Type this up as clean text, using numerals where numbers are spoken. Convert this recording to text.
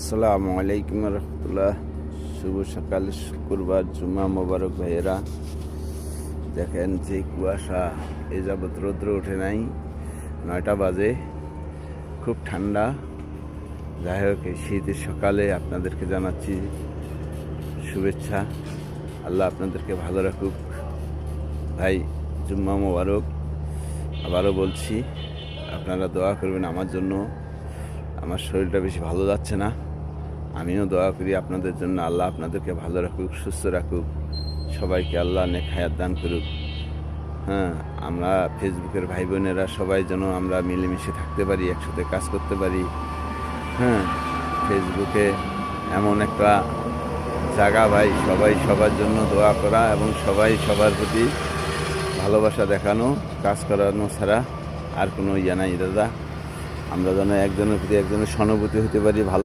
আসসালামু আলাইকুম রহমতুল্লাহ। শুভ সকাল, শুক্রবার, জুমা মোবারক ভাইয়েরা। দেখেন যে কুয়াশা, এ যাবৎ রৌদ্র ওঠে নাই, 9টা বাজে, খুব ঠান্ডা। যাই হোক, এই শীতের সকালে আপনাদেরকে জানাচ্ছি শুভেচ্ছা। আল্লাহ আপনাদেরকে ভালো রাখুক। ভাই, জুম্মা মোবারক। আবারও বলছি, আপনারা দোয়া করবেন আমার জন্য। আমার শরীরটা বেশি ভালো যাচ্ছে না, আমিও দোয়া করি আপনাদের জন্য। আল্লাহ আপনাদেরকে ভালো রাখুক, সুস্থ রাখুক, সবাইকে আল্লাহ নেক হায়াত দান করুক। হ্যাঁ, আমরা ফেসবুকের ভাই বোনেরা সবাই যেন আমরা মিলেমিশে থাকতে পারি, একসাথে কাজ করতে পারি। হ্যাঁ, ফেসবুকে এমন একটা জায়গা ভাই, সবাই সবার জন্য দোয়া করা এবং সবাই সবার প্রতি ভালোবাসা দেখানো, কাজ করানো ছাড়া আর কোনো ইয়া নাই দাদা। আমরা যেন একজনের প্রতি একজনের সহানুভূতি হতে পারি, ভালো